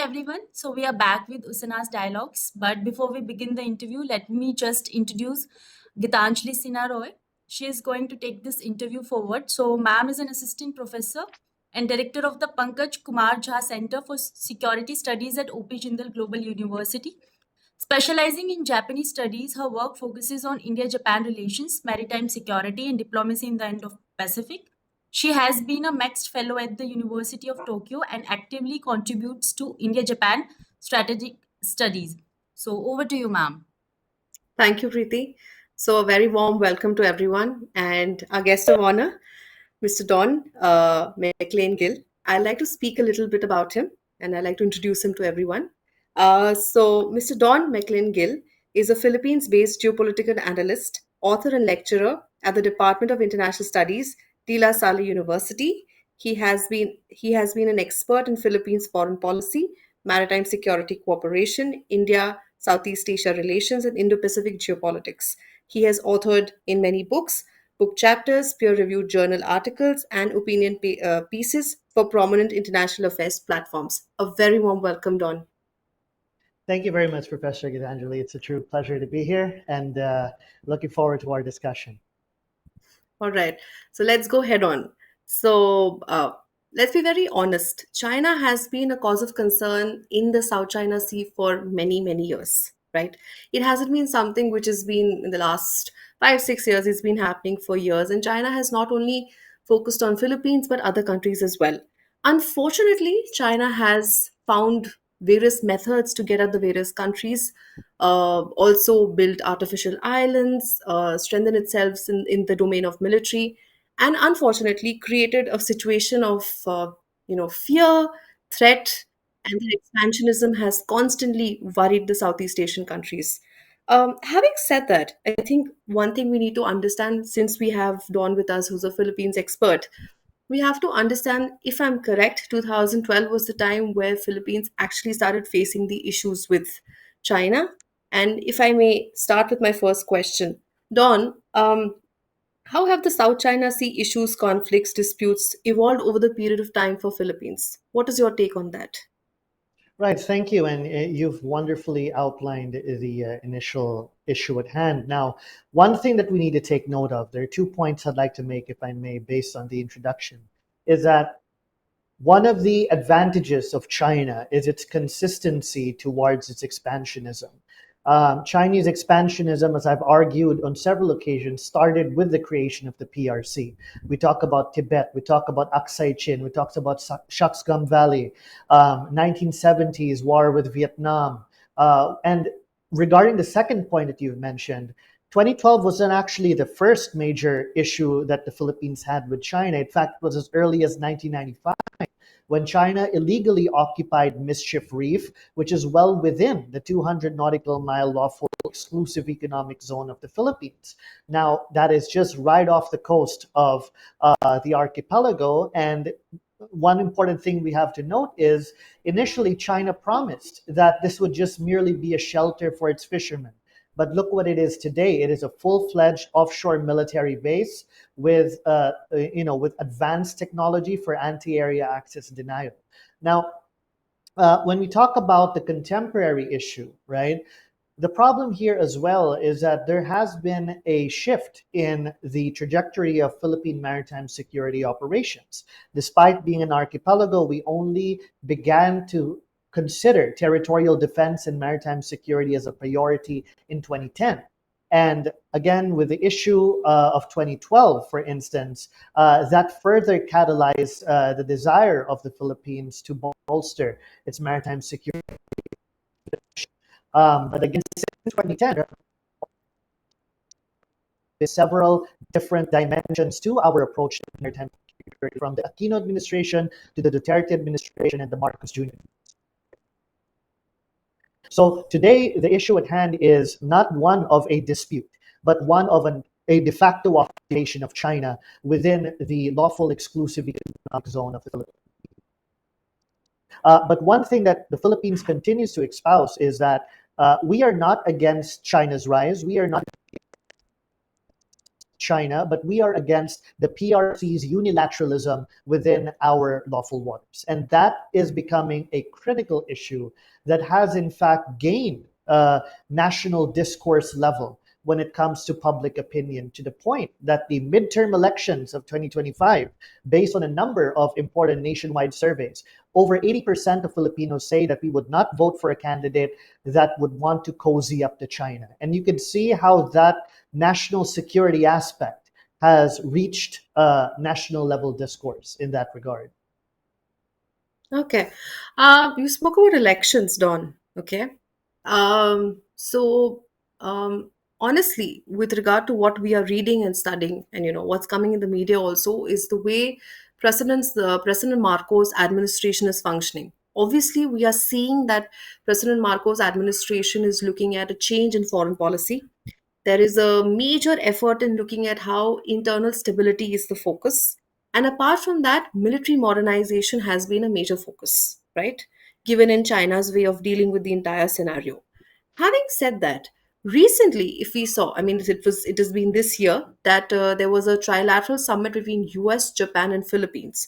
everyone. So we are back with Usanas Dialogues. But before we begin the interview, let me just introduce Gitanjali Sinha Roy. She is going to take this interview forward. So, ma'am is an assistant professor and director of the Pankaj Jha Centre for Security Studies at OP Jindal Global University. Specializing in Japanese studies, her work focuses on India Japan relations, maritime security, and diplomacy in the Indo-Pacific. She has been a Mixed Fellow at the University of Tokyo and actively contributes to India Japan strategic studies. So, over to you, ma'am. Thank you, Preeti. So, a very warm welcome to everyone and our guest of honor, Mr. Don McLain Gill. I'd like to speak a little bit about him and I'd like to introduce him to everyone. Mr. Don McLain Gill is a Philippines based geopolitical analyst, author, and lecturer at the Department of International Studies, Salle University. He has been an expert in Philippines foreign policy, maritime security cooperation, India Southeast Asia relations, and Indo-Pacific geopolitics. He has authored in many books, book chapters, peer-reviewed journal articles, and pieces for prominent international affairs platforms. A very warm welcome, Don. Thank you very much, Professor Gitanjali. It's a true pleasure to be here and looking forward to our discussion. All right, so let's go head on. Let's be very honest. China has been a cause of concern in the South China Sea for many, many years, right? It hasn't been something which has been in the last 5, 6 years. It's been happening for years, and China has not only focused on Philippines but other countries as well. Unfortunately, China has found various methods to get at the various countries, also build artificial islands, strengthen itself in the domain of military, and unfortunately created a situation of fear, threat, and the expansionism has constantly worried the Southeast Asian countries. Having said that, I think one thing we need to understand, since we have Don with us, who's a Philippines expert, we have to understand, if I'm correct, 2012 was the time where Philippines actually started facing the issues with China. And if I may start with my first question, Don, how have the South China Sea issues, conflicts, disputes evolved over the period of time for Philippines? What is your take on that? Right, thank you. And you've wonderfully outlined the initial issue at hand. Now, one thing that we need to take note of, there are 2 points I'd like to make, if I may, based on the introduction, is that one of the advantages of China is its consistency towards its expansionism. Chinese expansionism, as I've argued on several occasions, started with the creation of the PRC. We talk about Tibet, we talk about Aksai Chin, we talk about Shaksgam Valley, 1970s war with Vietnam. And regarding the second point that you've mentioned, 2012 wasn't actually the first major issue that the Philippines had with China. In fact, it was as early as 1995 when China illegally occupied Mischief Reef, which is well within the 200 nautical mile lawful exclusive economic zone of the Philippines. Now, that is just right off the coast of the archipelago. And one important thing we have to note is initially China promised that this would just merely be a shelter for its fishermen. But look what it is today. It is a full-fledged offshore military base with, with advanced technology for anti-area access denial. Now, when we talk about the contemporary issue, right, the problem here as well is that there has been a shift in the trajectory of Philippine maritime security operations. Despite being an archipelago, we only began to consider territorial defense and maritime security as a priority in 2010. And again, with the issue of 2012, for instance, that further catalyzed the desire of the Philippines to bolster its maritime security. But again, since 2010, there are several different dimensions to our approach to maritime security, from the Aquino administration to the Duterte administration and the Marcos Jr. So today, the issue at hand is not one of a dispute, but one of a de facto occupation of China within the lawful exclusive economic zone of the Philippines. But one thing that the Philippines continues to espouse is that we are not against China's rise. We are not China, but we are against the PRC's unilateralism within our lawful waters. And that is becoming a critical issue that has, in fact, gained national discourse level when it comes to public opinion, to the point that the midterm elections of 2025, based on a number of important nationwide surveys, over 80% of Filipinos say that we would not vote for a candidate that would want to cozy up to China. And you can see how that national security aspect has reached national level discourse in that regard. Okay. You spoke about elections, Don. Okay. So, honestly, with regard to what we are reading and studying, and what's coming in the media also, is the way President Marcos' administration is functioning. Obviously, we are seeing that President Marcos' administration is looking at a change in foreign policy. There is a major effort in looking at how internal stability is the focus. And apart from that, military modernization has been a major focus, right? Given in China's way of dealing with the entire scenario. Having said that, recently, if we saw, I mean, it has been this year that there was a trilateral summit between US, Japan, and Philippines.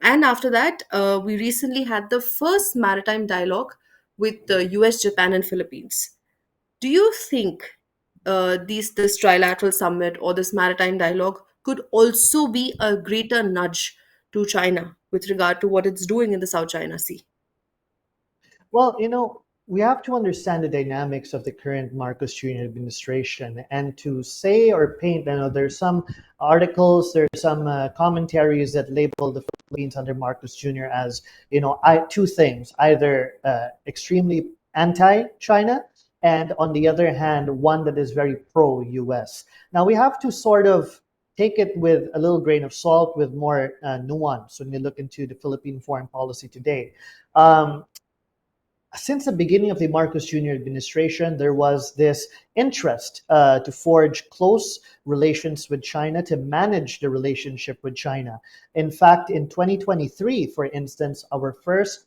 And after that, we recently had the first maritime dialogue with the US, Japan, and Philippines. Do you think this trilateral summit or this maritime dialogue could also be a greater nudge to China with regard to what it's doing in the South China Sea? Well, we have to understand the dynamics of the current Marcos Jr. administration, and to say or paint, there's some articles, there's some commentaries that label the Philippines under Marcos Jr. as, two things, either extremely anti-China, and on the other hand, one that is very pro-US. Now, we have to sort of take it with a little grain of salt, with more nuance when you look into the Philippine foreign policy today. Um, since the beginning of the Marcos Jr. administration, there was this interest to forge close relations with China, to manage the relationship with China. In fact, in 2023, for instance, our first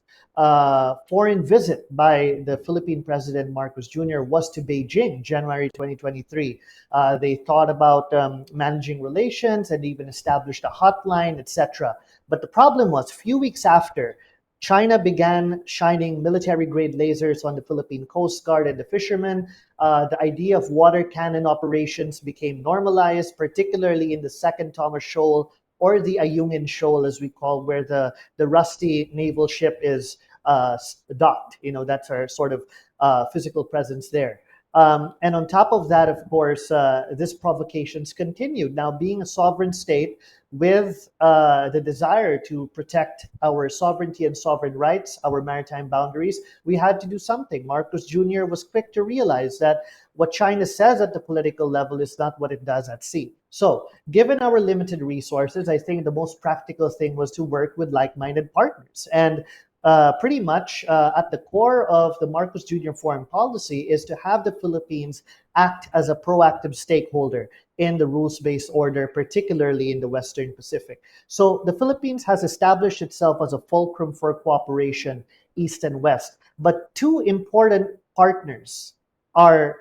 foreign visit by the Philippine President Marcos Jr. was to Beijing, January 2023. They thought about managing relations and even established a hotline, etc. But the problem was, few weeks after, China began shining military grade lasers on the Philippine Coast Guard and the fishermen. The idea of water cannon operations became normalized, particularly in the Second Thomas Shoal, or the Ayungin Shoal, as we call, where the rusty naval ship is docked. That's our sort of physical presence there. And on top of that, of course, this provocations continued. Now, being a sovereign state with the desire to protect our sovereignty and sovereign rights, our maritime boundaries, we had to do something. Marcos Jr. was quick to realize that what China says at the political level is not what it does at sea. So, given our limited resources, I think the most practical thing was to work with like minded partners. And pretty much at the core of the Marcos Jr. foreign policy is to have the Philippines act as a proactive stakeholder in the rules-based order, particularly in the Western Pacific. So the Philippines has established itself as a fulcrum for cooperation, East and West. But two important partners are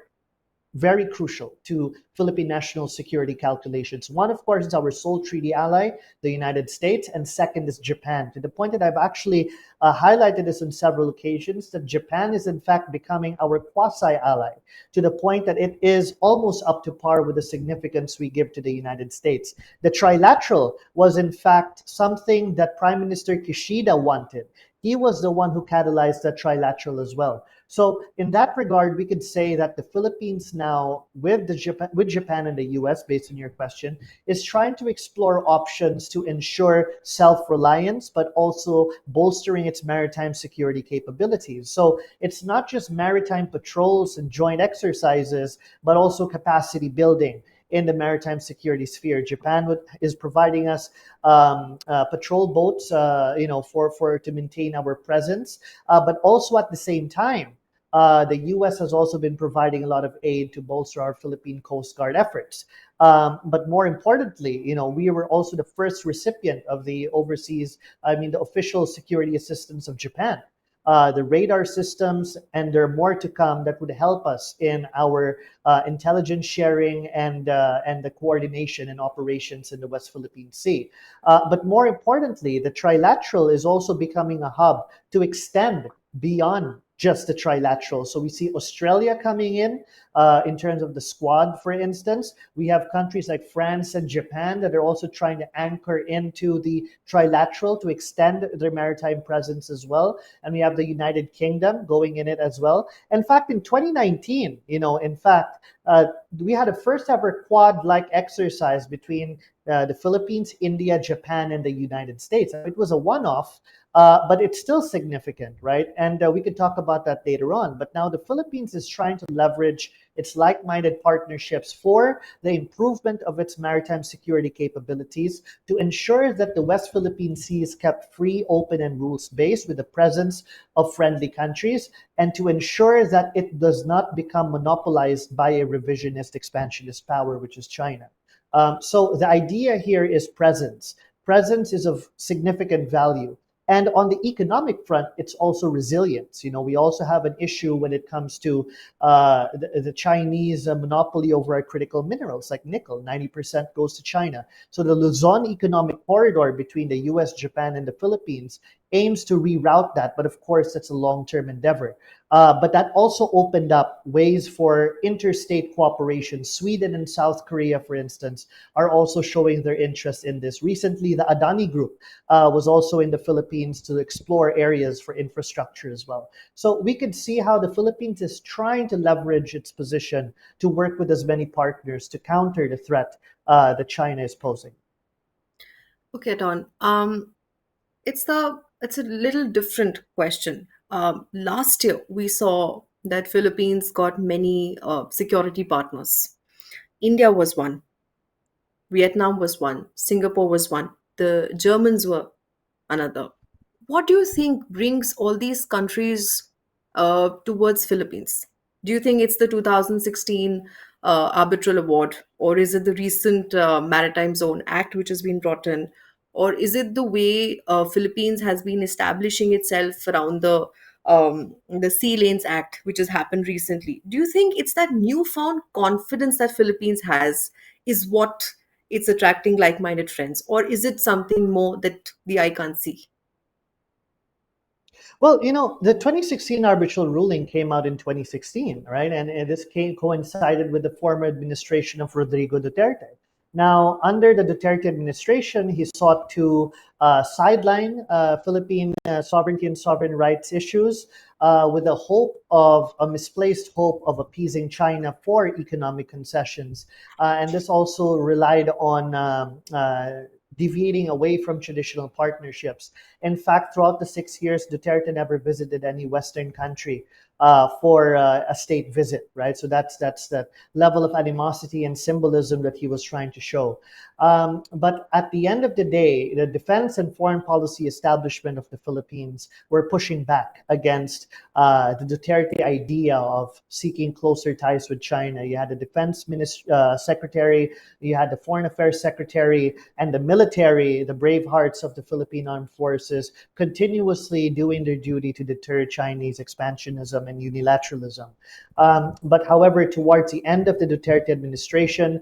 very crucial to Philippine national security calculations. One, of course, is our sole treaty ally, the United States, and second is Japan, to the point that I've actually highlighted this on several occasions, that Japan is in fact becoming our quasi-ally, to the point that it is almost up to par with the significance we give to the United States. The trilateral was in fact something that Prime Minister Kishida wanted. He was the one who catalyzed the trilateral as well. So in that regard, we could say that the Philippines now, with Japan and the US, based on your question, is trying to explore options to ensure self-reliance, but also bolstering its maritime security capabilities. So it's not just maritime patrols and joint exercises, but also capacity building in the maritime security sphere. Japan is providing us patrol boats, for to maintain our presence, but also at the same time, the U.S. has also been providing a lot of aid to bolster our Philippine Coast Guard efforts. But more importantly, we were also the first recipient of the official security assistance of Japan. the radar systems, and there are more to come that would help us in our intelligence sharing and the coordination and operations in the West Philippine Sea. But more importantly, the trilateral is also becoming a hub to extend beyond just the trilateral. So we see Australia coming in terms of the Squad, for instance. We have countries like France and Japan that are also trying to anchor into the trilateral to extend their maritime presence as well. And we have the United Kingdom going in it as well. In fact, in 2019, we had a first ever quad-like exercise between the Philippines, India, Japan, and the United States. It was a one-off, but it's still significant, right? And we could talk about that later on. But now the Philippines is trying to leverage its like-minded partnerships for the improvement of its maritime security capabilities to ensure that the West Philippine Sea is kept free, open, and rules-based with the presence of friendly countries, and to ensure that it does not become monopolized by a revisionist expansionist power, which is China. So the idea here is presence. Presence is of significant value. And on the economic front, it's also resilience. We also have an issue when it comes to the Chinese monopoly over our critical minerals like nickel. 90% goes to China. So the Luzon economic corridor between the US, Japan, and the Philippines aims to reroute that. But of course, it's a long-term endeavor. But that also opened up ways for interstate cooperation. Sweden and South Korea, for instance, are also showing their interest in this. Recently, the Adani Group was also in the Philippines to explore areas for infrastructure as well. So we could see how the Philippines is trying to leverage its position to work with as many partners to counter the threat that China is posing. Okay, Don. It's a little different question. Last year, we saw that Philippines got many security partners. India was one, Vietnam was one, Singapore was one, the Germans were another. What do you think brings all these countries towards Philippines? Do you think it's the 2016 arbitral award, or is it the recent Maritime Zone Act which has been brought in, or is it the way Philippines has been establishing itself around the Sea Lanes Act which has happened recently? Do you think it's that newfound confidence that Philippines has is what it's attracting like-minded friends, or is it something more that the eye can't see? Well, the 2016 arbitral ruling came out in 2016, right? And this coincided with the former administration of Rodrigo Duterte. Now, under the Duterte administration, he sought to sideline Philippine sovereignty and sovereign rights issues with a misplaced hope of appeasing China for economic concessions. And this also relied on deviating away from traditional partnerships. In fact, throughout the 6 years, Duterte never visited any Western country for a state visit, right? So that's the level of animosity and symbolism that he was trying to show. But at the end of the day, the defense and foreign policy establishment of the Philippines were pushing back against the Duterte idea of seeking closer ties with China. You had the secretary, you had the foreign affairs secretary, and the military, the brave hearts of the Philippine Armed Forces, continuously doing their duty to deter Chinese expansionism and unilateralism. But however, towards the end of the Duterte administration,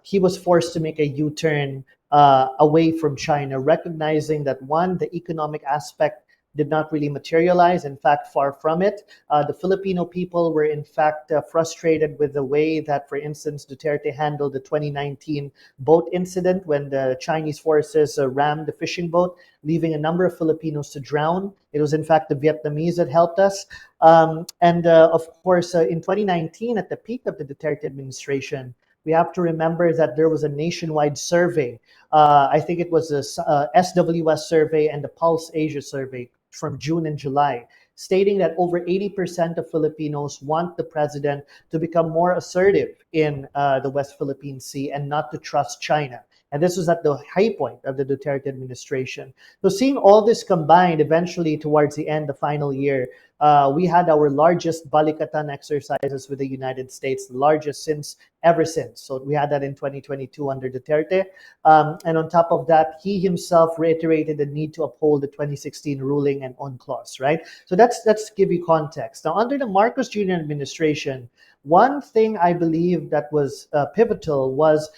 he was forced to make a U-turn away from China, recognizing that one, the economic aspect did not really materialize. In fact, far from it. The Filipino people were in fact frustrated with the way that, for instance, Duterte handled the 2019 boat incident when the Chinese forces rammed the fishing boat, leaving a number of Filipinos to drown. It was in fact the Vietnamese that helped us. And of course, in 2019, at the peak of the Duterte administration, we have to remember that there was a nationwide survey. I think it was a SWS survey and the Pulse Asia survey from June and July, stating that over 80% of Filipinos want the president to become more assertive in the West Philippine Sea and not to trust China. And this was at the high point of the Duterte administration. So seeing all this combined, eventually towards the end, the final year, we had our largest Balikatan exercises with the United States, the largest since ever since. So we had that in 2022 under Duterte. And on top of that, he himself reiterated the need to uphold the 2016 ruling and UNCLOS, right? So that's to give you context. Now, under the Marcos Jr. administration, one thing I believe that was pivotal was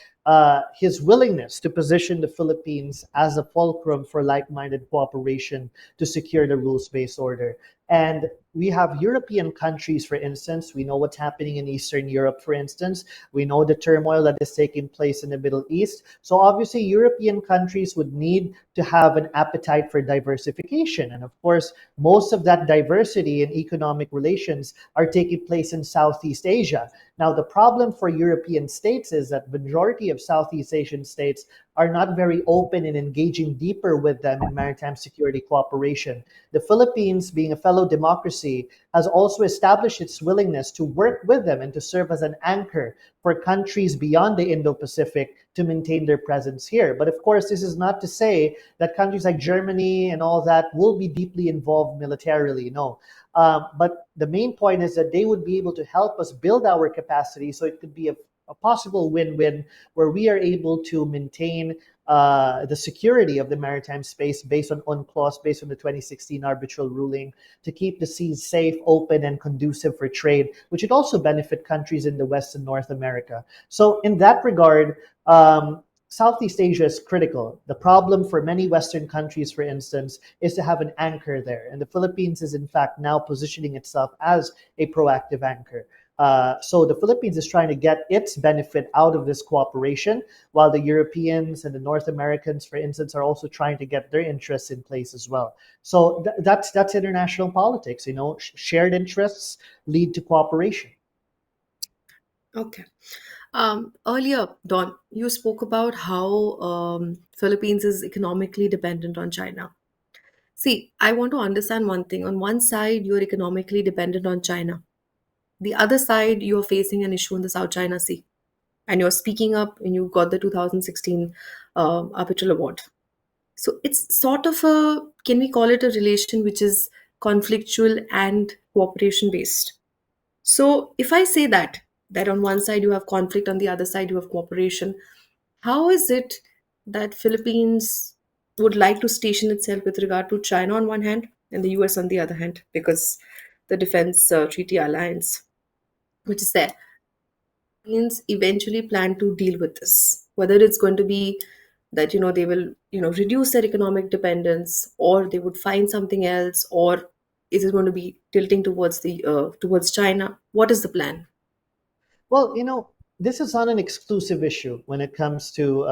his willingness to position the Philippines as a fulcrum for like-minded cooperation to secure the rules-based order. And we have European countries, for instance. We know what's happening in Eastern Europe, for instance. We know the turmoil that is taking place in the Middle East. So obviously, European countries would need to have an appetite for diversification. And of course, most of that diversity in economic relations are taking place in Southeast Asia. Now, the problem for European states is that the majority of Southeast Asian states are not very open in engaging deeper with them in maritime security cooperation. The Philippines, being a fellow democracy, has also established its willingness to work with them and to serve as an anchor for countries beyond the Indo-Pacific to maintain their presence here. But of course, this is not to say that countries like Germany and all that will be deeply involved militarily. No. But the main point is that they would be able to help us build our capacity, so it could be a possible win-win where we are able to maintain the security of the maritime space based on UNCLOS, based on the 2016 arbitral ruling, to keep the seas safe, open, and conducive for trade, which would also benefit countries in the West and North America. So in that regard, Southeast Asia is critical. The problem for many Western countries, for instance, is to have an anchor there. And the Philippines is, in fact, now positioning itself as a proactive anchor. So the Philippines is trying to get its benefit out of this cooperation, while the Europeans and the North Americans, for instance, are also trying to get their interests in place as well. So that's international politics. You know, shared interests lead to cooperation. Okay. Earlier, Don, you spoke about how Philippines is economically dependent on China. See, I want to understand one thing. On one side, you're economically dependent on China. The other side, you're facing an issue in the South China Sea, and you're speaking up, and you got the 2016 arbitral award. So it's sort of a, can we call it a relation which is conflictual and cooperation based? So if I say that on one side you have conflict, on the other side you have cooperation, how is it that Philippines would like to station itself with regard to China on one hand and the US on the other hand, because the defense treaty alliance which is there, Philippines eventually plan to deal with this, whether it's going to be that they will reduce their economic dependence, or they would find something else, or is it going to be tilting towards the towards China? What is the plan? Well, this is not an exclusive issue when it comes to,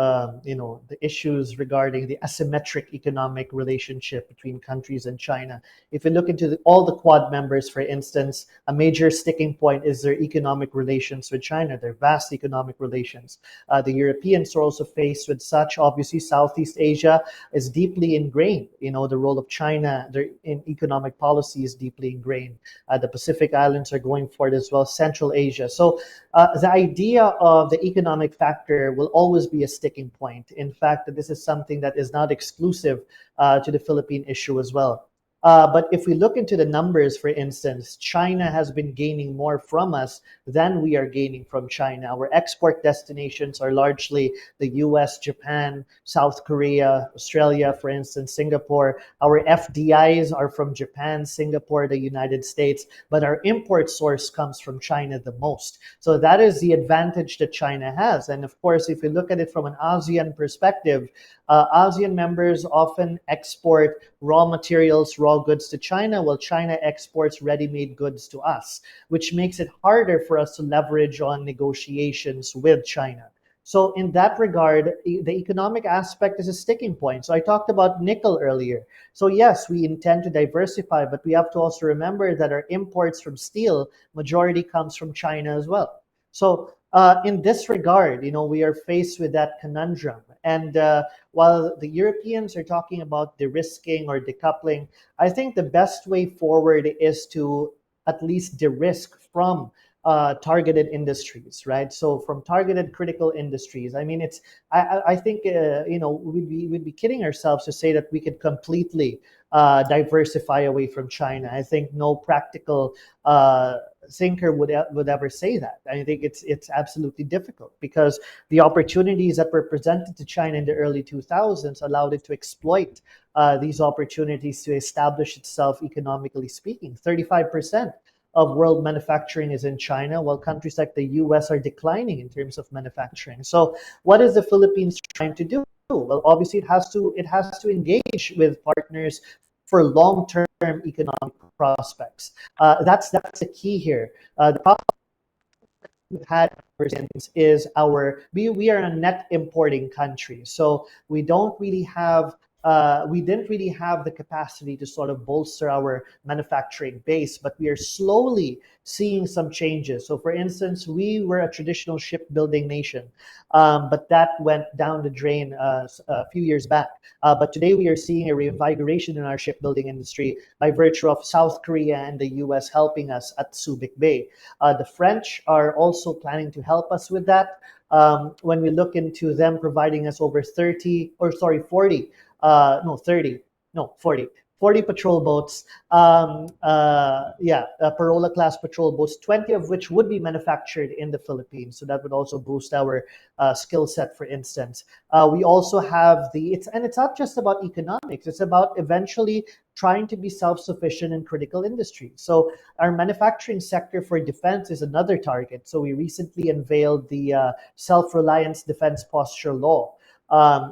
the issues regarding the asymmetric economic relationship between countries and China. If you look into all the Quad members, for instance, a major sticking point is their economic relations with China, their vast economic relations. The Europeans are also faced with such. Obviously, Southeast Asia is deeply ingrained. The role of China in economic policy is deeply ingrained. The Pacific Islands are going for it as well, Central Asia. So the idea of the economic factor will always be a sticking point. In fact, this is something that is not exclusive to the Philippine issue as well. But if we look into the numbers, for instance, China has been gaining more from us than we are gaining from China. Our export destinations are largely the US, Japan, South Korea, Australia, for instance, Singapore. Our FDIs are from Japan, Singapore, the United States, but our import source comes from China the most. So that is the advantage that China has. And of course, if you look at it from an ASEAN perspective, ASEAN members often export raw materials, raw goods to China, while China exports ready-made goods to us, which makes it harder for us to leverage on negotiations with China. So in that regard, the economic aspect is a sticking point. So I talked about nickel earlier. So yes, we intend to diversify, but we have to also remember that our imports from steel, majority comes from China as well. So in this regard, we are faced with that conundrum. And while the Europeans are talking about de-risking or decoupling, I think the best way forward is to at least de-risk from targeted industries, right? So from targeted critical industries, I mean, I think we'd be kidding ourselves to say that we could completely diversify away from China. I think no practical thinker would ever say that. I think it's absolutely difficult because the opportunities that were presented to China in the early 2000s allowed it to exploit these opportunities to establish itself economically speaking. 35% of world manufacturing is in China, while countries like the US are declining in terms of manufacturing. So, what is the Philippines trying to do? Well, obviously, it has to engage with partners for long-term economic prospects. That's the key here. The problem we've had ever since is we are a net importing country, so we didn't really have the capacity to sort of bolster our manufacturing base, but we are slowly seeing some changes. So, for instance, we were a traditional shipbuilding nation, but that went down the drain a few years back. But today we are seeing a reinvigoration in our shipbuilding industry by virtue of South Korea and the US helping us at Subic Bay. The French are also planning to help us with that. When we look into them providing us over 30, or sorry, 40, no, 30, no, 40, 40 patrol boats, Parola class patrol boats, 20 of which would be manufactured in the Philippines. So that would also boost our skill set, for instance. We also have it's not just about economics, it's about eventually trying to be self-sufficient in critical industries. So our manufacturing sector for defense is another target. So we recently unveiled the self-reliance defense posture law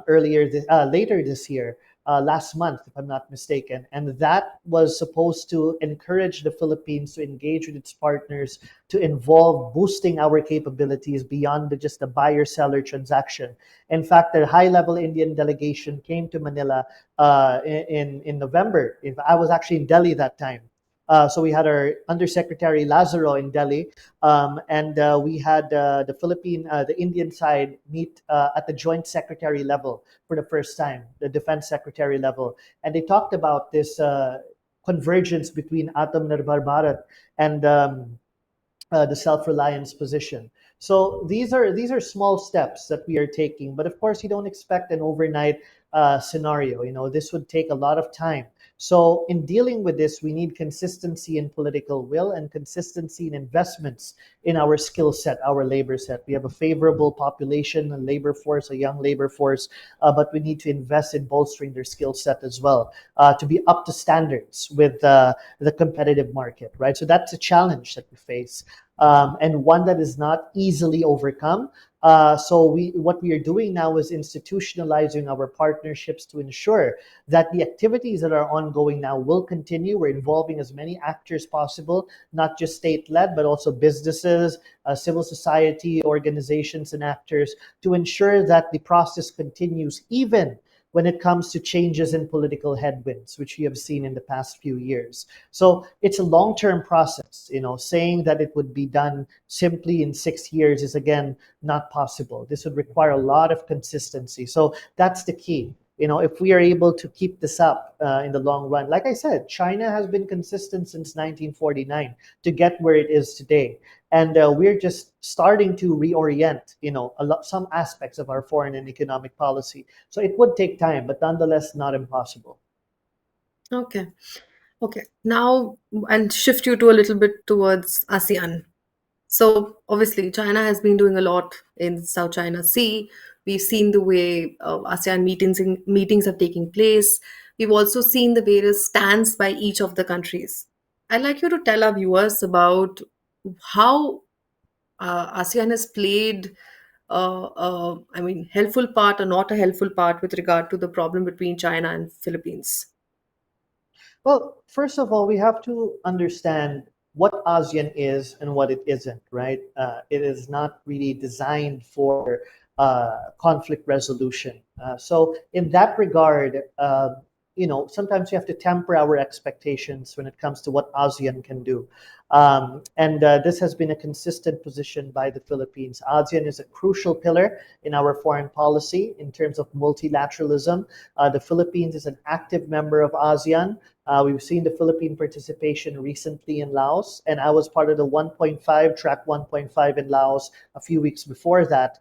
later this year, last month, if I'm not mistaken. And that was supposed to encourage the Philippines to engage with its partners to involve boosting our capabilities beyond just the buyer-seller transaction. In fact, the high-level Indian delegation came to Manila in November. I was actually in Delhi that time. So we had our Undersecretary Lazaro in Delhi, and we had the Indian side meet at the joint secretary level for the first time, the defense secretary level, and they talked about this convergence between Atam Nirbhar Bharat and the self-reliance position. So these are small steps that we are taking, but of course you don't expect an overnight scenario. This would take a lot of time. So in dealing with this, we need consistency in political will and consistency in investments in our skill set, our labor set. We have a favorable population, a labor force, a young labor force, but we need to invest in bolstering their skill set as well to be up to standards with the competitive market, right? So that's a challenge that we face, and one that is not easily overcome. What we are doing now is institutionalizing our partnerships to ensure that the activities that are ongoing now will continue. We're involving as many actors possible, not just state-led, but also businesses, civil society organizations, and actors to ensure that the process continues, even when it comes to changes in political headwinds, which we have seen in the past few years. So it's a long-term process. Saying that it would be done simply in 6 years is, again, not possible. This would require a lot of consistency. So that's the key. If we are able to keep this up in the long run, like I said, China has been consistent since 1949 to get where it is today. And we're just starting to reorient, some aspects of our foreign and economic policy. So it would take time, but nonetheless, not impossible. Okay. Okay. Now, and shift you to a little bit towards ASEAN. So obviously, China has been doing a lot in South China Sea. We've seen the way ASEAN meetings have taken place. We've also seen the various stands by each of the countries. I'd like you to tell our viewers about how ASEAN has played, helpful part or not a helpful part with regard to the problem between China and Philippines. Well, first of all, we have to understand what ASEAN is and what it isn't, right? It is not really designed for conflict resolution. So, in that regard, sometimes we have to temper our expectations when it comes to what ASEAN can do. And this has been a consistent position by the Philippines. ASEAN is a crucial pillar in our foreign policy in terms of multilateralism. The Philippines is an active member of ASEAN. We've seen the Philippine participation recently in Laos, and I was part of the 1.5 track 1.5 in Laos a few weeks before that,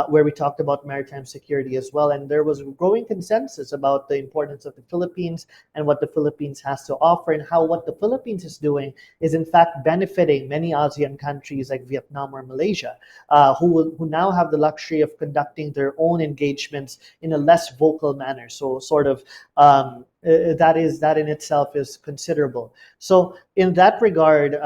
where we talked about maritime security as well. And there was a growing consensus about the importance of the Philippines and what the Philippines has to offer, and how what the Philippines is doing is in fact benefiting many ASEAN countries like Vietnam or Malaysia, who now have the luxury of conducting their own engagements in a less vocal manner. So sort of that in itself is considerable. So in that regard,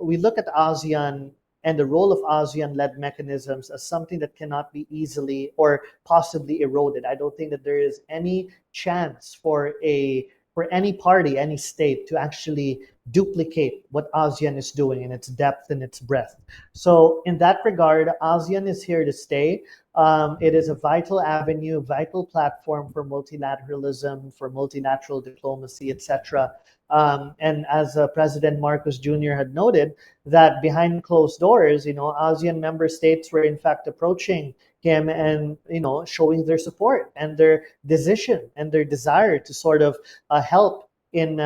we look at ASEAN and the role of ASEAN-led mechanisms as something that cannot be easily or possibly eroded. I don't think that there is any chance for any party, any state to actually duplicate what ASEAN is doing in its depth and its breadth. So in that regard, ASEAN is here to stay. It is a vital avenue, vital platform for multilateralism, for multilateral diplomacy, etc. And as President Marcos Jr. had noted, that behind closed doors, ASEAN member states were in fact approaching him and showing their support and their decision and their desire to sort of help in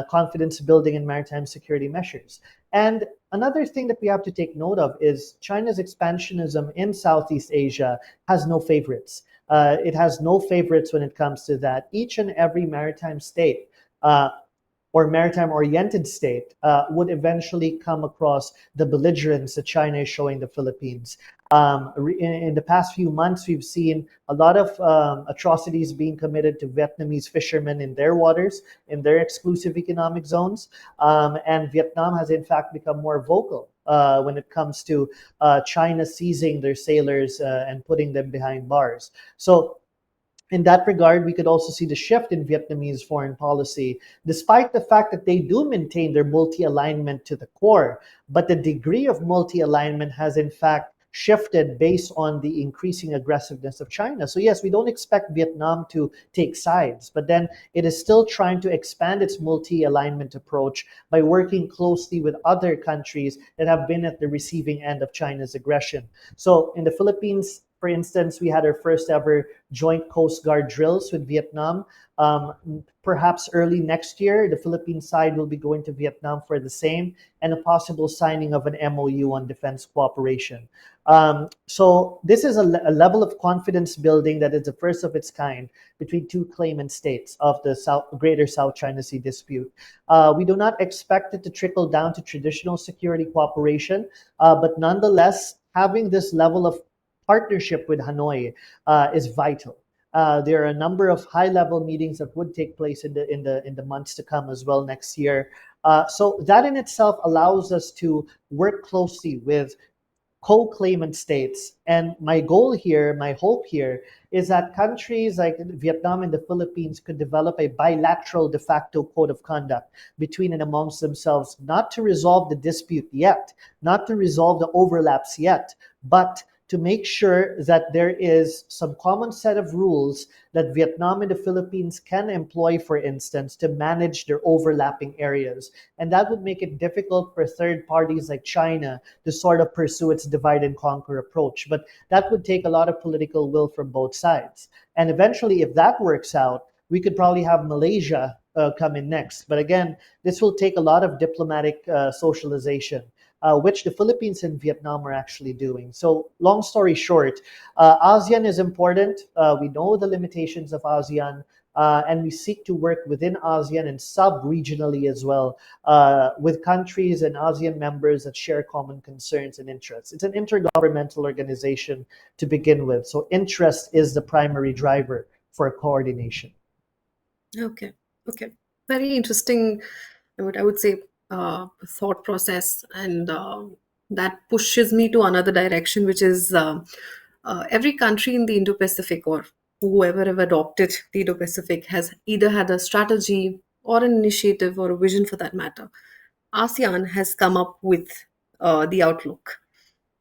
confidence building and maritime security measures. And another thing that we have to take note of is China's expansionism in Southeast Asia has no favorites. It has no favorites when it comes to that. Each and every maritime state or maritime oriented state would eventually come across the belligerence that China is showing the Philippines. In the past few months, we've seen a lot of atrocities being committed to Vietnamese fishermen in their waters, in their exclusive economic zones. And Vietnam has, in fact, become more vocal when it comes to China seizing their sailors and putting them behind bars. So in that regard, we could also see the shift in Vietnamese foreign policy, despite the fact that they do maintain their multi alignment to the core. But the degree of multi alignment has, in fact, shifted based on the increasing aggressiveness of China. So, yes, we don't expect Vietnam to take sides, but then it is still trying to expand its multi alignment approach by working closely with other countries that have been at the receiving end of China's aggression. So, in the Philippines, for instance, we had our first ever joint Coast Guard drills with Vietnam. Perhaps early next year, the Philippine side will be going to Vietnam for the same, and a possible signing of an MOU on defense cooperation. So this is a level of confidence building that is the first of its kind between two claimant states of the Greater South China Sea dispute. We do not expect it to trickle down to traditional security cooperation, but nonetheless, having this level of partnership with Hanoi is vital. There are a number of high-level meetings that would take place in the months to come as well next year. So that in itself allows us to work closely with co-claimant states. And my goal here, my hope here, is that countries like Vietnam and the Philippines could develop a bilateral de facto code of conduct between and amongst themselves, not to resolve the dispute yet, not to resolve the overlaps yet, but to make sure that there is some common set of rules that Vietnam and the Philippines can employ, for instance, to manage their overlapping areas. And that would make it difficult for third parties like China to sort of pursue its divide and conquer approach. But that would take a lot of political will from both sides. And eventually, if that works out, we could probably have Malaysia come in next. But again, this will take a lot of diplomatic socialization, which the Philippines and Vietnam are actually doing. So, long story short, ASEAN is important. We know the limitations of ASEAN, and we seek to work within ASEAN and sub-regionally as well, with countries and ASEAN members that share common concerns and interests. It's an intergovernmental organization to begin with, so interest is the primary driver for coordination. Okay. Okay. Very interesting, what I would say, thought process, and that pushes me to another direction, which is every country in the Indo-Pacific, or whoever have adopted the Indo-Pacific, has either had a strategy or an initiative or a vision for that matter. ASEAN has come up with the outlook,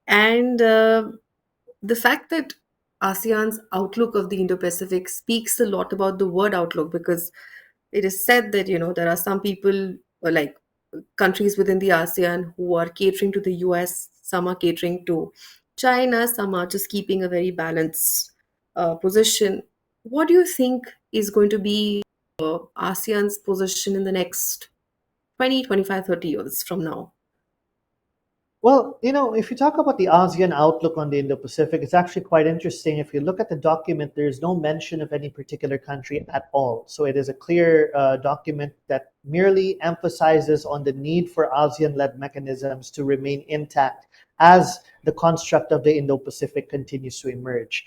and the fact that ASEAN's outlook of the Indo-Pacific speaks a lot about the word outlook, because It is said that, there are some people, or like countries within the ASEAN, who are catering to the US, some are catering to China, some are just keeping a very balanced position. What do you think is going to be ASEAN's position in the next 20, 25, 30 years from now? Well, if you talk about the ASEAN outlook on the Indo-Pacific, it's actually quite interesting. If you look at the document, there's no mention of any particular country at all. So it is a clear document that merely emphasizes on the need for ASEAN-led mechanisms to remain intact as the construct of the Indo-Pacific continues to emerge.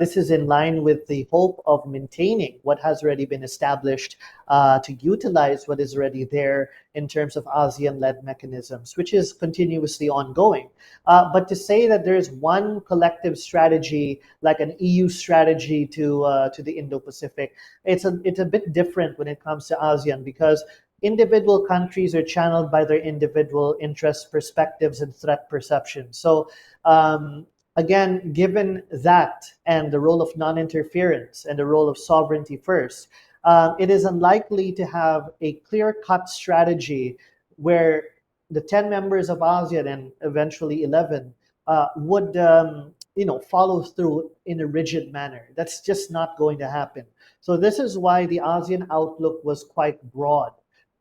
This is in line with the hope of maintaining what has already been established, to utilize what is already there in terms of ASEAN-led mechanisms, which is continuously ongoing. But to say that there's one collective strategy, like an EU strategy to the Indo-Pacific, it's a bit different when it comes to ASEAN, because individual countries are channeled by their individual interests, perspectives, and threat perception. So again, given that and the role of non-interference and the role of sovereignty first, it is unlikely to have a clear-cut strategy where the 10 members of ASEAN and eventually 11 would follow through in a rigid manner. That's just not going to happen. So this is why the ASEAN outlook was quite broad.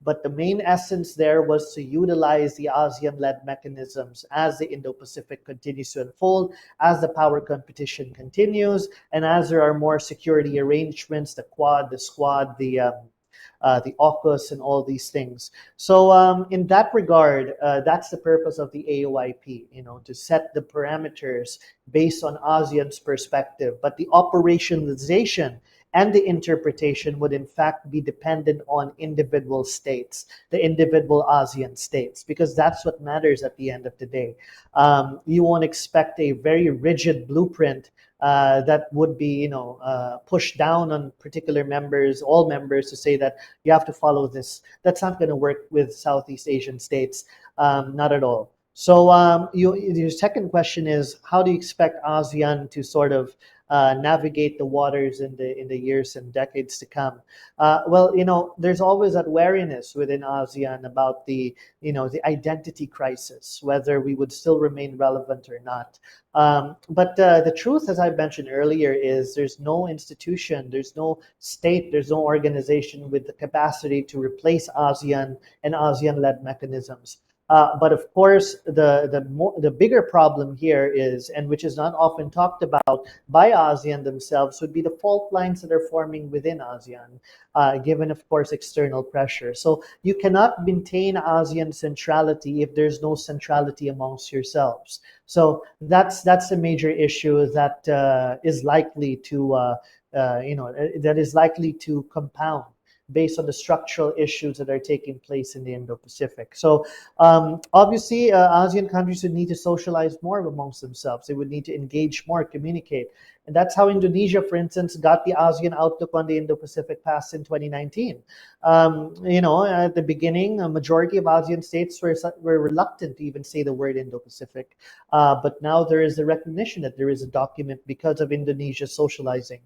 But the main essence there was to utilize the ASEAN-led mechanisms as the Indo-Pacific continues to unfold, as the power competition continues, and as there are more security arrangements, the Quad, the Squad, the AUKUS, and all these things. So in that regard, that's the purpose of the AOIP, to set the parameters based on ASEAN's perspective. But the operationalization and the interpretation would in fact be dependent on individual states, the individual ASEAN states, because that's what matters at the end of the day. You won't expect a very rigid blueprint that would be, pushed down on particular members, all members, to say that you have to follow this. That's not going to work with Southeast Asian states, not at all. So your second question is, how do you expect ASEAN to sort of navigate the waters in the years and decades to come? Well, there's always that wariness within ASEAN about the identity crisis, whether we would still remain relevant or not. But the truth, as I mentioned earlier, is there's no institution, there's no state, there's no organization with the capacity to replace ASEAN and ASEAN-led mechanisms. But of course, the bigger problem here is, and which is not often talked about by ASEAN themselves, would be the fault lines that are forming within ASEAN, given, of course, external pressure. So you cannot maintain ASEAN centrality if there's no centrality amongst yourselves. So that's a major issue that is likely to that is likely to compound based on the structural issues that are taking place in the Indo-Pacific. So obviously, ASEAN countries would need to socialize more amongst themselves. They would need to engage more, communicate. And that's how Indonesia, for instance, got the ASEAN outlook on the Indo-Pacific passed in 2019. At the beginning, a majority of ASEAN states were reluctant to even say the word Indo-Pacific. But now there is a recognition that there is a document because of Indonesia socializing.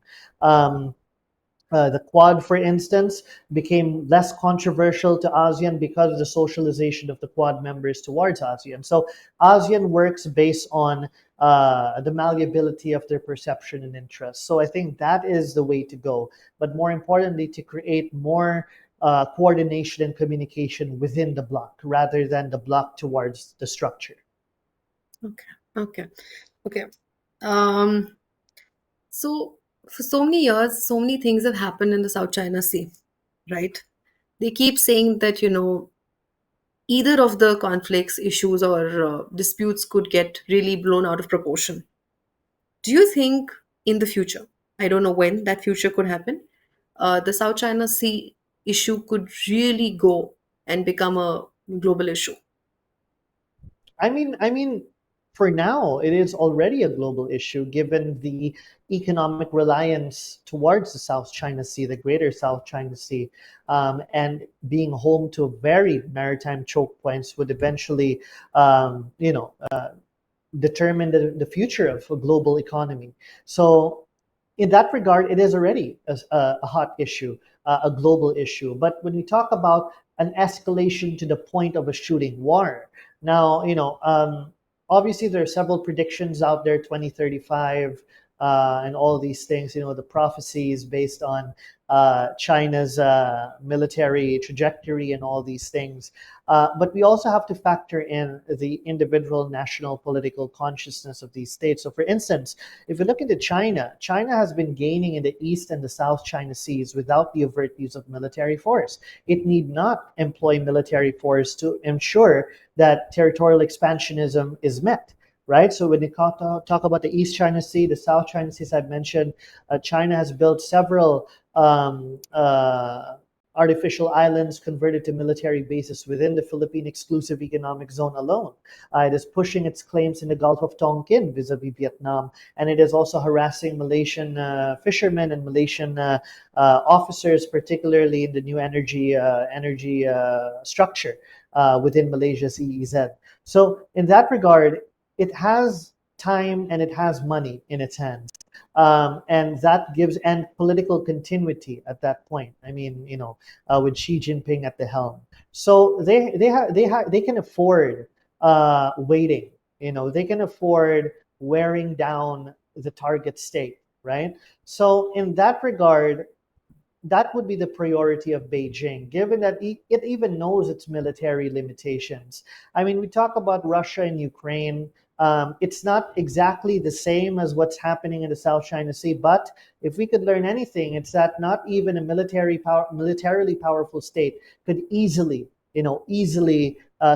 The Quad, for instance, became less controversial to ASEAN because of the socialization of the Quad members towards ASEAN. So ASEAN works based on the malleability of their perception and interest. So I think that is the way to go. But more importantly, to create more coordination and communication within the bloc rather than the bloc towards the structure. Okay, okay, okay. Um, so for so many years, so many things have happened in the South China Sea, right? They keep saying that, either of the conflicts, issues, or disputes could get really blown out of proportion. Do you think in the future, I don't know when that future could happen, the South China Sea issue could really go and become a global issue? I mean, for now, it is already a global issue given the economic reliance towards the South China Sea, the greater South China Sea, and being home to very maritime choke points would eventually, determine the future of a global economy. So in that regard, it is already a hot issue, a global issue. But when we talk about an escalation to the point of a shooting war, now, obviously there are several predictions out there, 2035, and all these things, the prophecies based on China's military trajectory and all these things. But we also have to factor in the individual national political consciousness of these states. So, for instance, if you look into China, China has been gaining in the East and the South China Seas without the overt use of military force. It need not employ military force to ensure that territorial expansionism is met. Right. So when you talk about the East China Sea, the South China Sea, as I've mentioned, China has built several artificial islands converted to military bases within the Philippine exclusive economic zone alone. It is pushing its claims in the Gulf of Tonkin vis-a-vis Vietnam, and it is also harassing Malaysian fishermen and Malaysian officers, particularly in the new energy structure within Malaysia's EEZ. So in that regard, it has time and it has money in its hands. And that gives and political continuity at that point. I mean, with Xi Jinping at the helm, so they can afford waiting. They can afford wearing down the target state, right? So in that regard, that would be the priority of Beijing, given that it even knows its military limitations. I mean, we talk about Russia and Ukraine. It's not exactly the same as what's happening in the South China Sea, but if we could learn anything, it's that not even a militarily powerful state could easily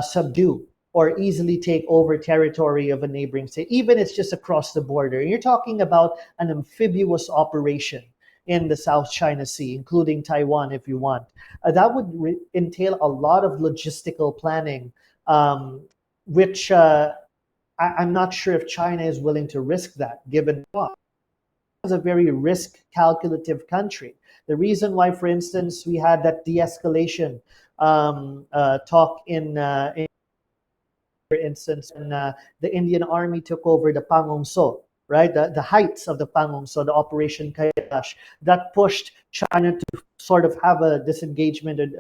subdue or easily take over territory of a neighboring state, even if it's just across the border. You're talking about an amphibious operation in the South China Sea, including Taiwan, if you want. That would entail a lot of logistical planning, which I'm not sure if China is willing to risk that, given it's a very risk calculative country. The reason why, for instance, we had that de-escalation talk for instance, when the Indian Army took over the Pangong So, right? The heights of the Pangong So, the Operation Kailash, that pushed China to sort of have a disengagement, a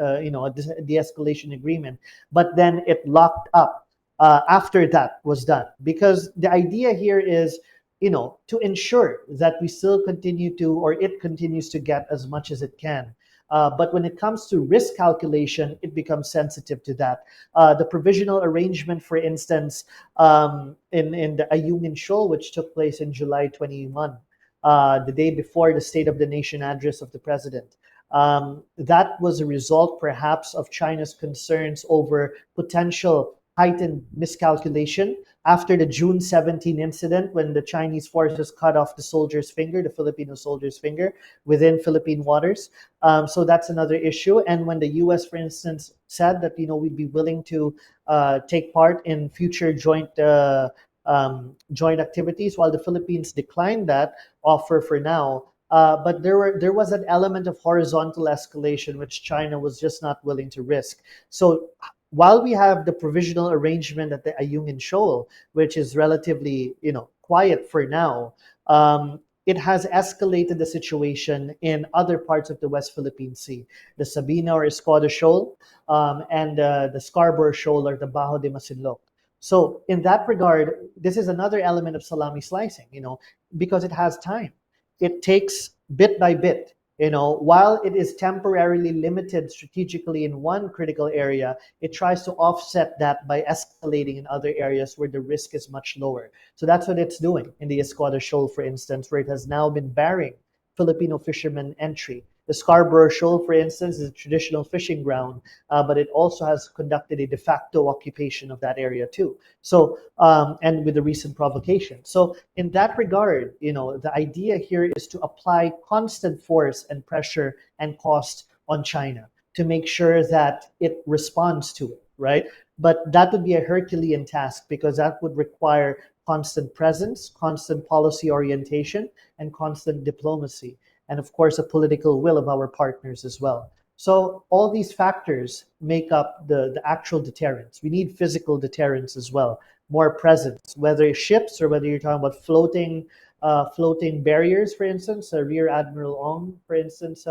de-escalation agreement. But then it locked up after that was done. Because the idea here is, to ensure that we still continue to, or it continues to get as much as it can. But when it comes to risk calculation, it becomes sensitive to that. The provisional arrangement, for instance, in the Ayungin Shoal, which took place in July 21, the day before the State of the Nation address of the president. That was a result, perhaps, of China's concerns over potential heightened miscalculation after the June 17 incident when the Chinese forces cut off the soldier's finger, the Filipino soldier's finger, within Philippine waters. So that's another issue. And when the U.S., for instance, said that we'd be willing to take part in future joint activities, while the Philippines declined that offer for now. But there was an element of horizontal escalation which China was just not willing to risk. So while we have the provisional arrangement at the Ayungin Shoal, which is relatively quiet for now, it has escalated the situation in other parts of the West Philippine Sea, the Sabina or Escoda Shoal, and the Scarborough Shoal or the Bajo de Masinloc. So in that regard, this is another element of salami slicing, because it has time. It takes bit by bit. While it is temporarily limited strategically in one critical area, it tries to offset that by escalating in other areas where the risk is much lower. So that's what it's doing in the Escoda Shoal, for instance, where it has now been barring Filipino fishermen entry. The Scarborough Shoal, for instance, is a traditional fishing ground, but it also has conducted a de facto occupation of that area too. So, and with the recent provocation. So, in that regard, the idea here is to apply constant force and pressure and cost on China to make sure that it responds to it, right? But that would be a Herculean task because that would require constant presence, constant policy orientation, and constant diplomacy, and of course, a political will of our partners as well. So all these factors make up the actual deterrence. We need physical deterrence as well, more presence, whether it's ships or whether you're talking about floating floating barriers, for instance. Rear Admiral Ong, for instance,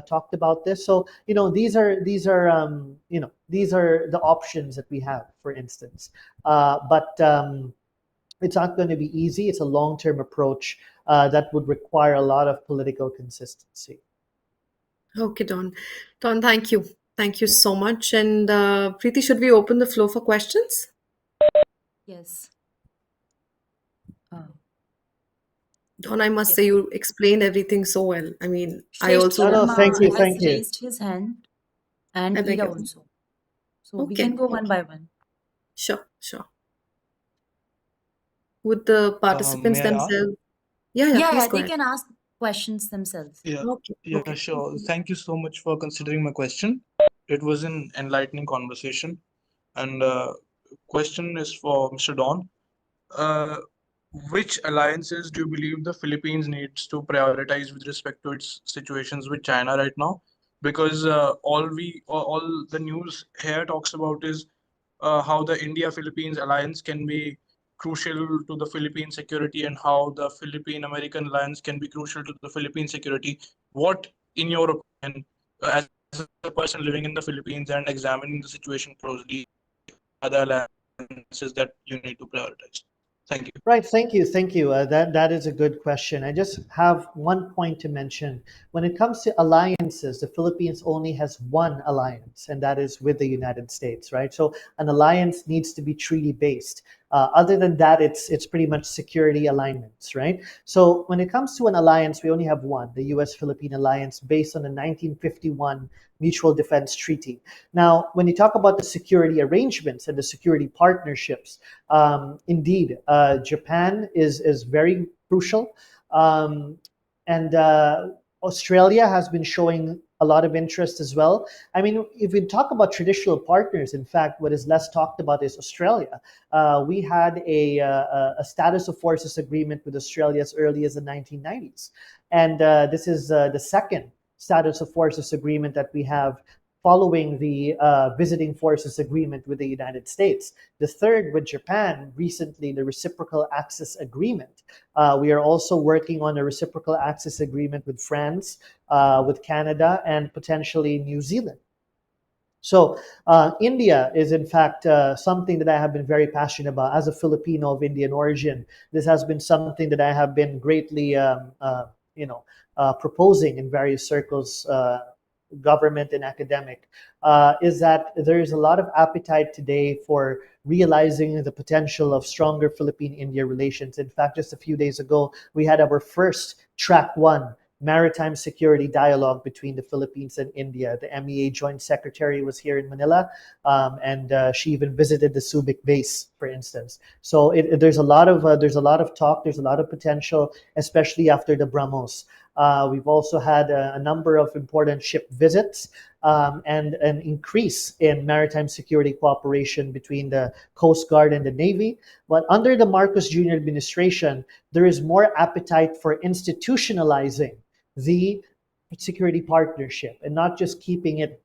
talked about this. So these are the options that we have, for instance. But it's not going to be easy. It's a long-term approach that would require a lot of political consistency. Okay, Don. Don, thank you. Thank you so much. And Preeti, should we open the floor for questions? Yes. Uh, Don, I must yes. say you explained everything so well. I mean, I Shresh No, also no, Sharma thank you, has thank you. raised his hand, and I beg Ida your also. So we can Okay, go one okay. by one. Sure, sure. Would the participants May I ask? themselves? Yeah, yeah, Yeah, please yeah, go they ahead. can ask questions themselves. Yeah, Okay, yeah, okay. sure. Thank you so much for considering my question. It was an enlightening conversation. And question is for Mr. Don. Uh, which alliances do you believe the Philippines needs to prioritize with respect to its situations with China right now? Because all the news here talks about is how the India-Philippines alliance can be crucial to the Philippine security and how the Philippine-American alliance can be crucial to the Philippine security. What, in your opinion, as a person living in the Philippines and examining the situation closely, are the alliances that you need to prioritize? Thank you. Right, thank you, thank you. That is a good question. I just have one point to mention. When it comes to alliances, the Philippines only has one alliance, and that is with the United States, right? So an alliance needs to be treaty based. Other than that, it's pretty much security alignments, right? So when it comes to an alliance, we only have one, the U.S.-Philippine alliance, based on the 1951 Mutual Defense Treaty. Now, when you talk about the security arrangements and the security partnerships, indeed, Japan is very crucial, and Australia has been showing a lot of interest as well. I mean, if we talk about traditional partners, in fact, what is less talked about is Australia. We had a status of forces agreement with Australia as early as the 1990s, and this is the second status of forces agreement that we have following the visiting forces agreement with the United States. The third with Japan, recently the reciprocal access agreement. We are also working on a reciprocal access agreement with France, with Canada, and potentially New Zealand. So, India is in fact something that I have been very passionate about. As a Filipino of Indian origin, this has been something that I have been greatly, proposing in various circles, government and academic. Is that there is a lot of appetite today for realizing the potential of stronger Philippine-India relations. In fact, just a few days ago, we had our first track one maritime security dialogue between the Philippines and India. The MEA Joint Secretary was here in Manila, and she even visited the Subic base, for instance. So there's a lot of talk, there's a lot of potential, especially after the BrahMos. We've also had a number of important ship visits, and an increase in maritime security cooperation between the Coast Guard and the Navy. But under the Marcos Jr. administration, there is more appetite for institutionalizing the security partnership and not just keeping it,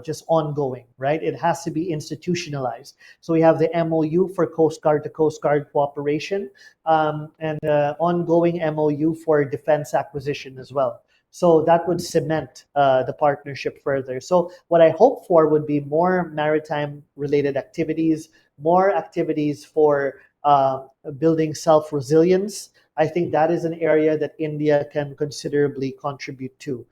just ongoing, right? It has to be institutionalized. So we have the MOU for Coast Guard to Coast Guard cooperation, and ongoing MOU for defense acquisition as well. So that would cement the partnership further. So what I hope for would be more maritime related activities, more activities for building self-resilience. I think that is an area that India can considerably contribute to.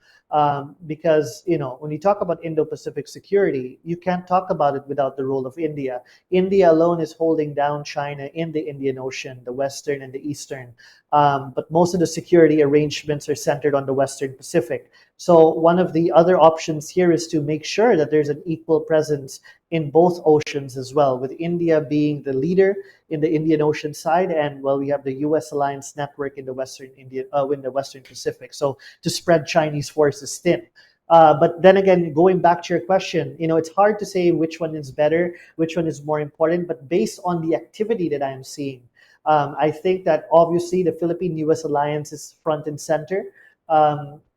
Because, when you talk about Indo-Pacific security, you can't talk about it without the role of India. India alone is holding down China in the Indian Ocean, the Western and the Eastern. But most of the security arrangements are centered on the Western Pacific. So one of the other options here is to make sure that there's an equal presence in both oceans as well, with India being the leader in the Indian Ocean side, and well, we have the U.S. alliance network in the in the Western Pacific. So to spread Chinese forces thin. But then again, going back to your question, it's hard to say which one is better, which one is more important. But based on the activity that I'm seeing, I think that obviously the Philippine-U.S. alliance is front and center,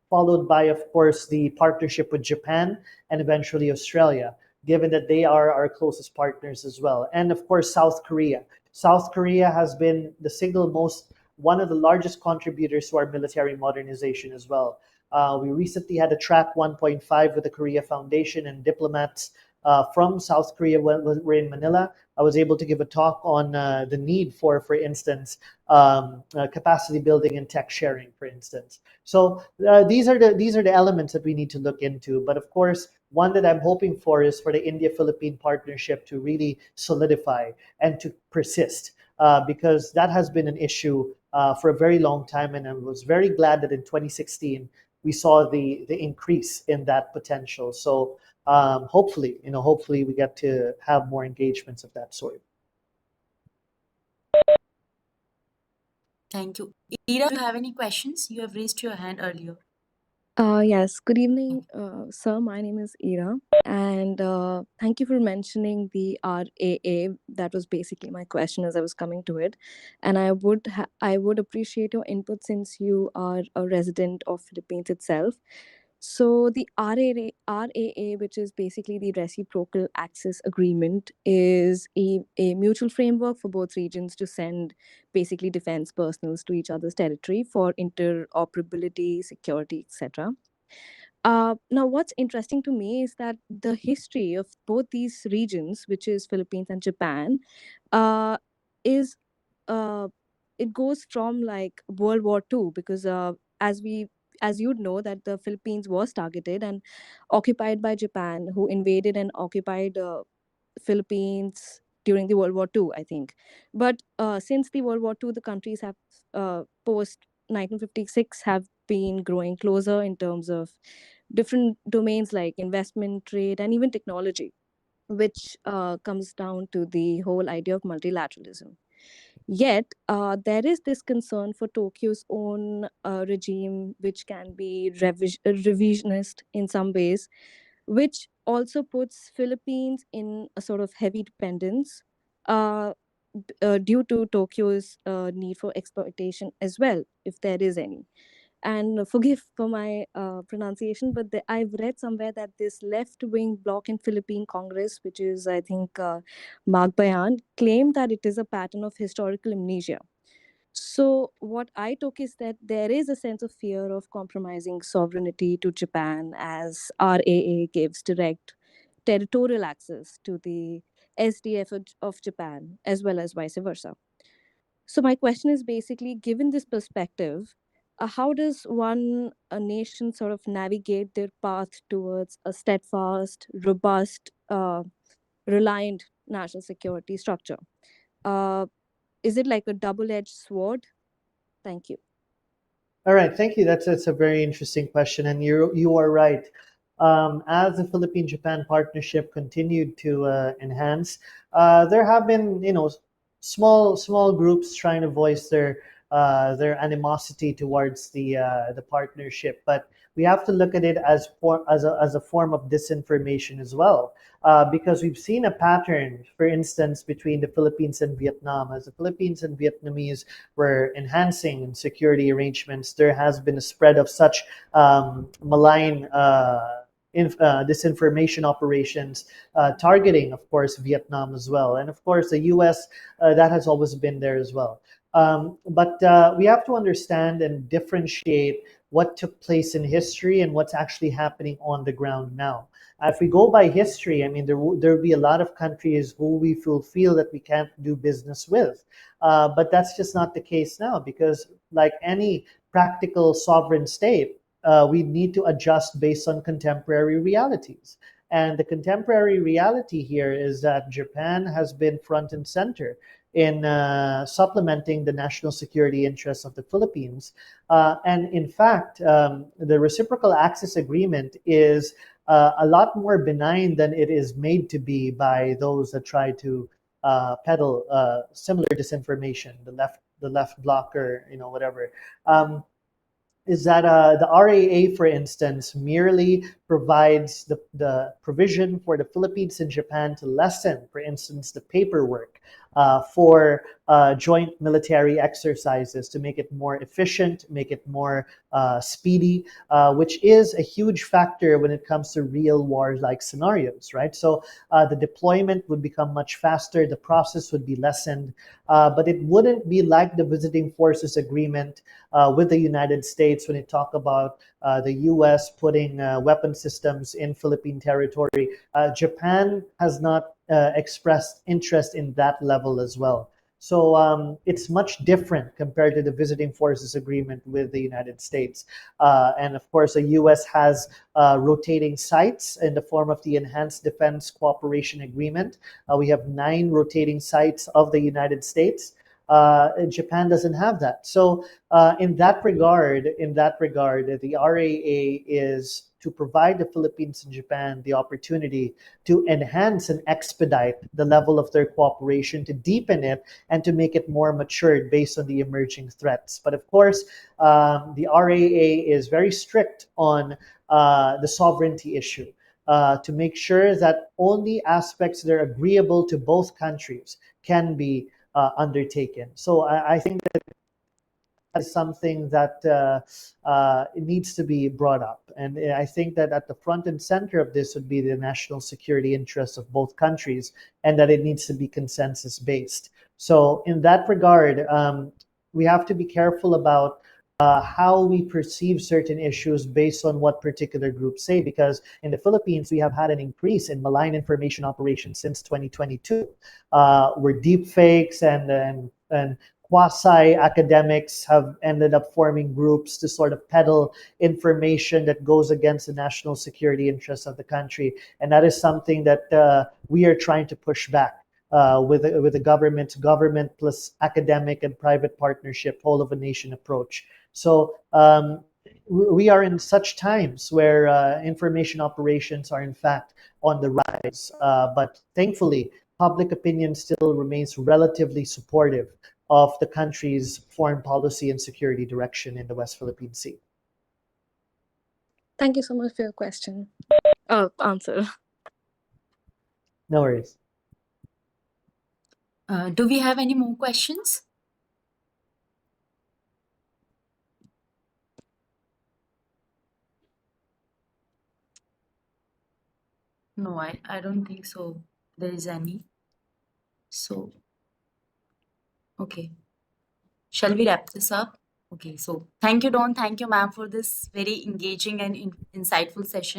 followed by, of course, the partnership with Japan and eventually Australia, given that they are our closest partners as well. And of course, South Korea. South Korea has been the single most one of the largest contributors to our military modernization as well. We recently had a track 1.5 with the Korea Foundation, and diplomats from South Korea were in Manila. I was able to give a talk on the need for instance, capacity building and tech sharing, for instance. So these are the elements that we need to look into. But of course, one that I'm hoping for is for the India-Philippine partnership to really solidify and to persist, because that has been an issue for a very long time. And I was very glad that in 2016 we saw the increase in that potential. So hopefully we get to have more engagements of that sort. Thank you. Ira, do you have any questions? You have raised your hand earlier. Yes, good evening, sir. My name is Ira, and thank you for mentioning the RAA. That was basically my question as I was coming to it, and I would appreciate your input since you are a resident of Philippines itself. So the RAA, which is basically the Reciprocal Access Agreement, is a mutual framework for both regions to send basically defense personnel to each other's territory for interoperability, security, etc. Now, what's interesting to me is that the history of both these regions, which is Philippines and Japan, uh, is uh, it goes from like World War II, because as you'd know that the Philippines was targeted and occupied by Japan, who invaded and occupied Philippines during the World War II, I think. But since the World War II, the countries have post 1956 have been growing closer in terms of different domains like investment, trade, and even technology, which comes down to the whole idea of multilateralism. Yet, there is this concern for Tokyo's own regime, which can be revisionist in some ways, which also puts Philippines in a sort of heavy dependence uh, due to Tokyo's need for exploitation as well, if there is any. And forgive for my pronunciation, but I've read somewhere that this left-wing bloc in Philippine Congress, which is, I think, Mark Bayan, claimed that it is a pattern of historical amnesia. So what I took is that there is a sense of fear of compromising sovereignty to Japan, as RAA gives direct territorial access to the SDF of Japan, as well as vice versa. So my question is basically, given this perspective, how does a nation sort of navigate their path towards a steadfast, robust, reliant national security structure? Uh, is it like a double-edged sword? Thank you. All right, thank you. That's a very interesting question, and you are right. As the Philippine-Japan partnership continued to enhance, there have been small groups trying to voice their animosity towards the partnership, but we have to look at it as a form of disinformation as well, because we've seen a pattern, for instance, between the Philippines and Vietnam. As the Philippines and Vietnamese were enhancing security arrangements, there has been a spread of such malign disinformation operations targeting, of course, Vietnam as well. And of course, the US, that has always been there as well. But we have to understand and differentiate what took place in history and what's actually happening on the ground now. If we go by history, I mean, there will be a lot of countries who we feel that we can't do business with. But that's just not the case now, because like any practical sovereign state, we need to adjust based on contemporary realities. And the contemporary reality here is that Japan has been front and center in supplementing the national security interests of the Philippines. And in fact, the reciprocal access agreement is a lot more benign than it is made to be by those that try to peddle similar disinformation, the left blocker, whatever. Is that the RAA, for instance, merely provides the provision for the Philippines and Japan to lessen, for instance, the paperwork for joint military exercises to make it more efficient, make it more speedy, which is a huge factor when it comes to real war-like scenarios, right? So the deployment would become much faster, the process would be lessened, but it wouldn't be like the visiting forces agreement with the United States when it talk about the U.S. putting weapon systems in Philippine territory. Japan has not expressed interest in that level as well. So it's much different compared to the visiting forces agreement with the United States. And of course, the US has rotating sites in the form of the Enhanced Defense Cooperation Agreement. We have 9 rotating sites of the United States. Japan doesn't have that. So in that regard, the RAA is to provide the Philippines and Japan the opportunity to enhance and expedite the level of their cooperation, to deepen it, and to make it more matured based on the emerging threats. But of course, the RAA is very strict on the sovereignty issue. To make sure that only aspects that are agreeable to both countries can be undertaken. So I think that is something that needs to be brought up. And I think that at the front and center of this would be the national security interests of both countries, and that it needs to be consensus based. So in that regard, we have to be careful about how we perceive certain issues based on what particular groups say, because in the Philippines, we have had an increase in malign information operations since 2022, where deep fakes and quasi-academics have ended up forming groups to sort of peddle information that goes against the national security interests of the country. And that is something that we are trying to push back with the government plus academic and private partnership, whole of a nation approach. So we are in such times where information operations are in fact on the rise. But thankfully, public opinion still remains relatively supportive of the country's foreign policy and security direction in the West Philippine Sea. Thank you so much for your question. Answer. No worries. Do we have any more questions? No, I don't think so. There is any. So, okay. Shall we wrap this up? Okay, so thank you, Don. Thank you, ma'am, for this very engaging and insightful session.